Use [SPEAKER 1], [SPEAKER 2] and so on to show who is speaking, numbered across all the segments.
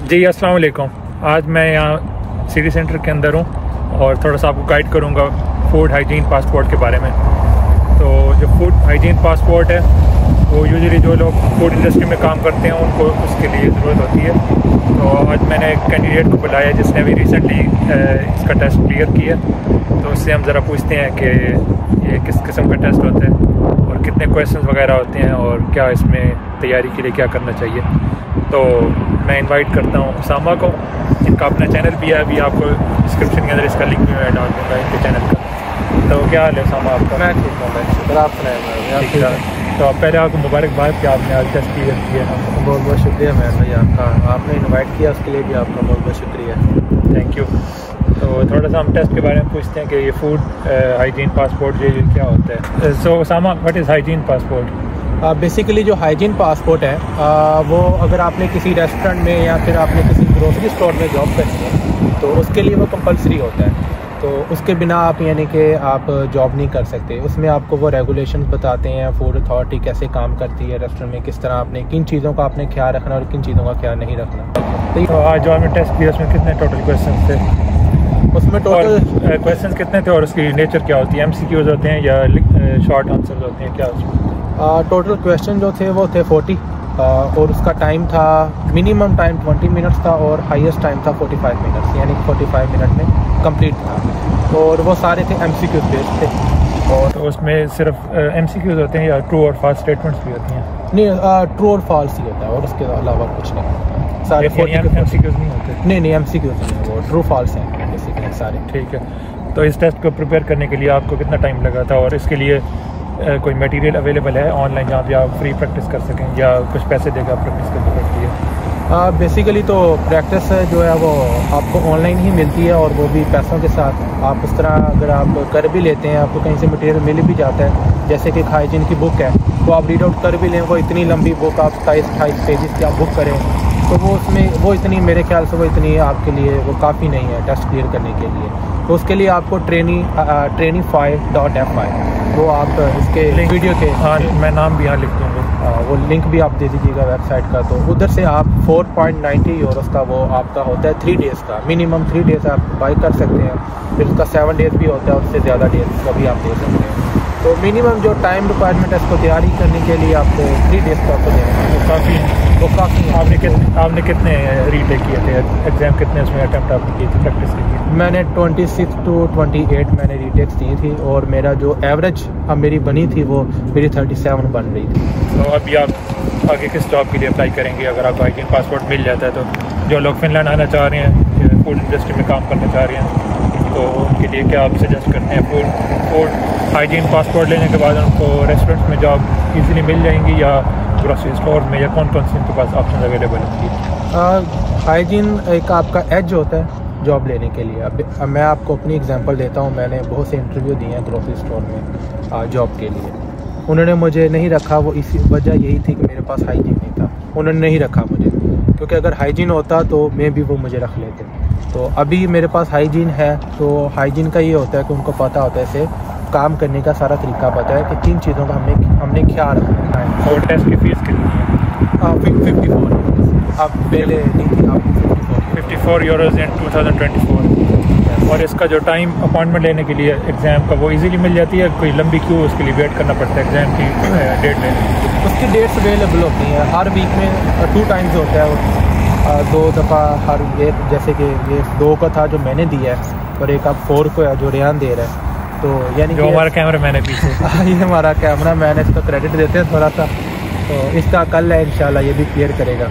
[SPEAKER 1] जी अस्सलाम वालेकुम। आज मैं यहाँ सिटी सेंटर के अंदर हूँ और थोड़ा सा आपको गाइड करूँगा फूड हाइजीन पासपोर्ट के बारे में। तो जो फूड हाइजीन पासपोर्ट है वो यूजुअली जो लोग फूड इंडस्ट्री में काम करते हैं उनको उसके लिए ज़रूरत होती है। तो आज मैंने एक कैंडिडेट को बुलाया जिसने अभी रिसेंटली इसका टेस्ट क्लियर किया, तो उससे हम ज़रा पूछते हैं कि ये किस किस्म का टेस्ट होता है और कितने क्वेश्चंस वगैरह होते हैं और क्या इसमें तैयारी के लिए क्या करना चाहिए। तो मैं इनवाइट करता हूँ उसामा को, जिनका अपना चैनल भी है, अभी आपको डिस्क्रिप्शन के अंदर इसका लिंक भी मैं डाल दूँगा इनके चैनल का। तो क्या हाल है उसामा आपका?
[SPEAKER 2] मैं ठीक हूँ, आप सुनाएँ।
[SPEAKER 1] तो पहले आपको मुबारकबाद कि आपने आज टेस्ट क्लियर किया।
[SPEAKER 2] बहुत बहुत शुक्रिया मैम भाई आपका, आपने इनवाइट किया उसके लिए भी आपका बहुत बहुत शुक्रिया।
[SPEAKER 1] Thank you. तो थोड़ा सा हम टेस्ट के बारे में पूछते हैं कि ये फूड हाइजीन पासपोर्ट ये क्या होता है। So Usama, what is hygiene passport?
[SPEAKER 2] Basically जो हाइजीन पासपोर्ट है वो अगर आपने किसी रेस्टोरेंट में या फिर आपने किसी ग्रोसरी स्टोर में जॉब करनी है तो उसके लिए वो कंपलसरी होता है। तो उसके बिना आप यानी कि आप जॉब नहीं कर सकते। उसमें आपको वो रेगुलेशंस बताते हैं, फूड अथॉरिटी कैसे काम करती है रेस्टोरेंट में, किस तरह आपने किन चीज़ों का आपने ख्याल रखना और किन चीज़ों का ख्याल नहीं रखना।
[SPEAKER 1] तो आज जो हमने टेस्ट किया उसमें कितने टोटल क्वेश्चन थे?
[SPEAKER 2] उसमें टोटल
[SPEAKER 1] क्वेश्चन कितने थे और उसकी नेचर क्या होती है? MCQs होते हैं या शॉर्ट आंसर्स होते हैं, क्या उसमें?
[SPEAKER 2] टोटल क्वेश्चन जो थे वो थे 40 और उसका टाइम था, मिनिमम टाइम 20 मिनट्स था और हाईएस्ट टाइम था 45 मिनट्स, यानी 45 मिनट में कंप्लीट था। और वो सारे थे MCQ बेस्ड थे। और
[SPEAKER 1] तो उसमें सिर्फ MCQs होते हैं या ट्रू और फॉल्स स्टेटमेंट्स भी होती हैं?
[SPEAKER 2] नहीं, ट्रू और फॉल्स ही होता है और उसके अलावा कुछ नहीं। सारे
[SPEAKER 1] MCQs नहीं होते?
[SPEAKER 2] नहीं, MCQs नहीं है, वो ट्रू फॉल्स हैं बेसिकली सारे।
[SPEAKER 1] ठीक है। तो इस टेस्ट को प्रिपेयर करने के लिए आपको कितना टाइम लगा था और इसके लिए कोई मटेरियल अवेलेबल है ऑनलाइन जहाँ पे आप फ्री प्रैक्टिस कर सकें या कुछ पैसे देकर प्रैक्टिस करनी पड़ती है?
[SPEAKER 2] बेसिकली तो प्रैक्टिस जो है वो आपको ऑनलाइन ही मिलती है और वो भी पैसों के साथ। आप उस तरह अगर आप कर भी लेते हैं, आपको कहीं से मटेरियल मिल भी जाता है, जैसे कि हाइजीन की बुक है तो आप रीड आउट कर भी लें, वो इतनी लंबी बुक आप 27-28 पेजेस की आप बुक करें तो वो उसमें वो इतनी, मेरे ख्याल से वो इतनी आपके लिए वो काफ़ी नहीं है टेस्ट क्लियर करने के लिए। तो उसके लिए आपको trainify.fi वो आप इसके वीडियो के,
[SPEAKER 1] हाँ मैं नाम भी यहाँ लिख दूँगा,
[SPEAKER 2] वो लिंक भी आप दे दीजिएगा वेबसाइट का। तो उधर से आप 4.90 यूरोस का वो आपका होता है 3 डेज़ का, मिनिमम 3 डेज़ आप बाई कर सकते हैं। फिर उसका 7 डेज़ भी होता है, उससे ज़्यादा डेज़ का भी आप दे सकते हैं। तो मिनिमम जो टाइम रिक्वायरमेंट है इसको तैयारी करने के लिए आपको 3 डेज़ का आपको देना है। वो काफ़ी
[SPEAKER 1] आपने कितने रीटेक किए थे एग्ज़ाम, कितने उसमें अटैम्प्ट आपने किए थे प्रैक्टिस के लिए?
[SPEAKER 2] मैंने 26 to 28 मैंने रीटेक्स दी थी और मेरा जो एवरेज मेरी बनी थी वो मेरी 37 बन रही थी।
[SPEAKER 1] तो अभी आप आगे किस जॉब के लिए अप्लाई करेंगे अगर आपको हाइजीन पासपोर्ट मिल जाता है? तो जो लोग फिनलैंड आना चाह रहे हैं, फूड इंडस्ट्री में काम करना चाह रहे हैं, तो उनके लिए क्या आप सजेस्ट करते हैं? फूड हाइजीन पासपोर्ट लेने के बाद उनको रेस्टोरेंट्स में जॉब ईज़िली मिल जाएंगी या ग्रोसरी स्टोर में, या कौन कौन से उनके पास ऑप्शन अवेलेबल होंगी?
[SPEAKER 2] हाइजीन एक आपका एज होता है जॉब लेने के लिए। अब मैं आपको अपनी एग्जांपल देता हूँ। मैंने बहुत से इंटरव्यू दिए हैं ग्रोसरी स्टोर में जॉब के लिए, उन्होंने मुझे नहीं रखा। वो इसी वजह यही थी कि मेरे पास हाइजीन नहीं था, उन्होंने नहीं रखा मुझे, क्योंकि अगर हाइजीन होता तो मे भी वो मुझे रख लेते। तो अभी मेरे पास हाइजीन है, तो हाइजीन का ये होता है कि उनको पता होता है, इसे काम करने का सारा तरीका पता है कि किन चीज़ों का हमने ख्याल रखना है।
[SPEAKER 1] और टेस्ट की फ़ीस कितनी है?
[SPEAKER 2] 54 आप पहले नहीं थी, आप
[SPEAKER 1] 54 यूरोज़ इन 2024। और इसका जो टाइम अपॉइंटमेंट लेने के लिए एग्ज़ाम का वो इजीली मिल जाती है? कोई लंबी क्यों उसके लिए वेट करना पड़ता है एग्ज़ाम की डेट में?
[SPEAKER 2] उसकी डेट्स अवेलेबल होती हैं हर वीक में, 2 टाइम्स होता है, 2 दफ़ा हर एक। जैसे कि ये 2 का था जो मैंने दिया है और एक आप 4 को है जो रेहान दे रहा है। तो यानी
[SPEAKER 1] जो हमारा कैमरा मैन है पीछे
[SPEAKER 2] ये हमारा कैमरा मैन है, इसका क्रेडिट देते हैं थोड़ा सा। तो इसका कल है इंशाल्लाह ये भी क्लियर करेगा।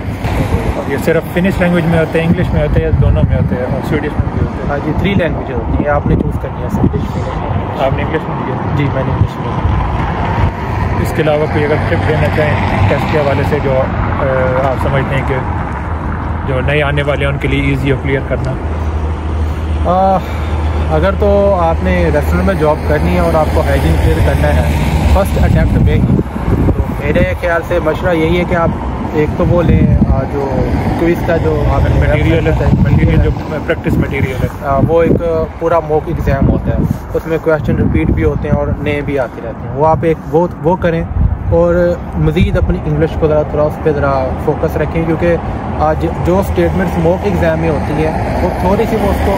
[SPEAKER 1] ये सिर्फ फिनिश लैंग्वेज में होते हैं, इंग्लिश में होते हैं, दोनों में होते हैं और स्वीडिश में भी होते हैं?
[SPEAKER 2] हाँ जी, 3 लैंग्वेज होती हैं, आपने चूज़ करनी है, स्वीडिश, फिनिश।
[SPEAKER 1] आपने इंग्लिश में दिया?
[SPEAKER 2] जी मैंने इंग्लिश में।
[SPEAKER 1] इसके अलावा कोई अगर टिप देना चाहें टेस्ट के हवाले से जो आप समझते हैं कि जो नए आने वाले हैं उनके लिए ईजी और क्लियर करना?
[SPEAKER 2] अगर तो आपने रेस्टोरेंट में जॉब करनी है और आपको हाइजीन क्लियर करना है फर्स्ट अटैम्प्ट में ही, तो मेरे ख्याल से मशवरा यही है कि आप एक तो वो लें जो क्विज़ का जो
[SPEAKER 1] मटेरियल जो प्रैक्टिस मटेरियल है,
[SPEAKER 2] वो एक पूरा मॉक एग्ज़ाम होता है, उसमें क्वेश्चन रिपीट भी होते हैं और नए भी आते रहते हैं। वो आप एक वो करें और मज़ीद अपनी इंग्लिश को थोड़ा उस पर ज़रा फोकस रखें, क्योंकि आज जो स्टेटमेंट्स मॉक एग्ज़ाम में होती है वो थोड़ी सी वो उसको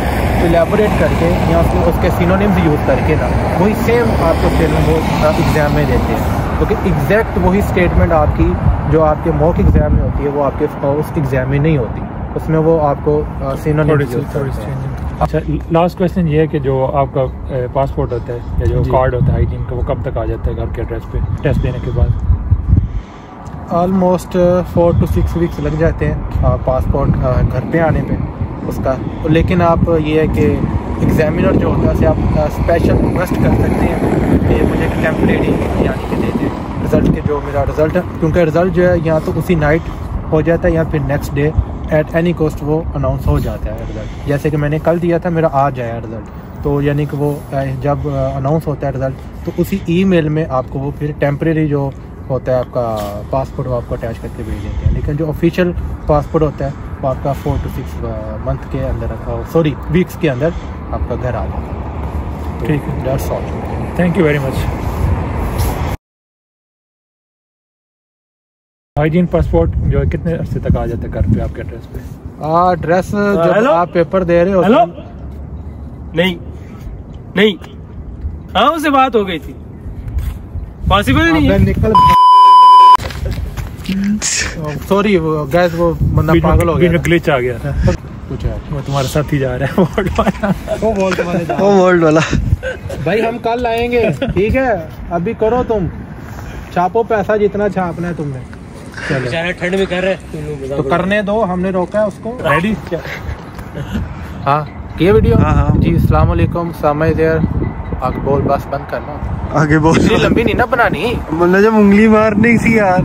[SPEAKER 2] एलेबोरेट करके या उसके सिनोनिम्स यूज़ करके ना वही सेम आपको स्टेटमेंट वो एग्ज़ाम में देते हैं, क्योंकि एग्जैक्ट वही स्टेटमेंट आपकी जो आपके मॉक एग्ज़ाम में होती है वो आपके उस एग्ज़ाम में नहीं होती, उसमें वो आपको सिनोनिम्स यूज़ करते हैं।
[SPEAKER 1] अच्छा, लास्ट क्वेश्चन ये है कि जो आपका पासपोर्ट होता है या जो कार्ड होता है हाइजीन का, वो कब तक आ जाता है घर के एड्रेस पे टेस्ट देने के बाद?
[SPEAKER 2] ऑलमोस्ट 4 to 6 वीक्स लग जाते हैं पासपोर्ट घर पे आने पे उसका। लेकिन आप ये है कि एग्जामिनर जो होता है उसे आप स्पेशल रिक्वेस्ट कर सकते हैं कि मुझे एक टेम्परेरी यानी कि दे दें रिज़ल्ट के, जो मेरा रिज़ल्ट है, क्योंकि रिज़ल्ट जो है या तो उसी नाइट हो जाता है या फिर next day at any cost वो अनाउंस हो जाता है रिज़ल्ट। जैसे कि मैंने कल दिया था, मेरा आज आया रिज़ल्ट, तो यानी कि वो जब अनाउंस होता है रिज़ल्ट तो उसी ईमेल में आपको वो फिर टेम्परेरी जो होता है आपका पासपोर्ट वो आपको अटैच करके भेज देते हैं। लेकिन जो ऑफिशियल पासपोर्ट होता है वो आपका 4 to 6 मंथ के अंदर वीक्स के अंदर आपका घर आ जाता है।
[SPEAKER 1] ठीक है,
[SPEAKER 2] that's all.
[SPEAKER 1] Thank you very much. Hygiene passport जो है कितने अर्से तक आ जाता है घर पे आपके एड्रेस पे?
[SPEAKER 2] एड्रेस जब आप पेपर दे रहे हो।
[SPEAKER 3] हेलो, नहीं हाँ उससे बात हो गई थी, पॉसिबल नहीं है।
[SPEAKER 2] निकल सॉरी गैस वो बंदा पागल हो गया,
[SPEAKER 1] ग्लिच आ गया था
[SPEAKER 2] कुछ है।
[SPEAKER 1] वो तुम्हारे साथ ही जा रहा है
[SPEAKER 2] वो वोल्ट वाला भाई हम कल आएंगे, ठीक है? अभी करो तुम, छापो पैसा जितना छापना है तुमने। चलो
[SPEAKER 3] ठंड में कर रहे
[SPEAKER 2] तो करने दो, हमने रोका है उसको।
[SPEAKER 1] रेडी?
[SPEAKER 2] हाँ ये वीडियो। हाँ जी, अस्सलाम वालेकुम, समय देर आगे बोल, बस बंद करना,
[SPEAKER 4] आगे बोल।
[SPEAKER 2] लंबी नहीं ना बनानी,
[SPEAKER 4] मतलब जब उंगली मारनी सी यार।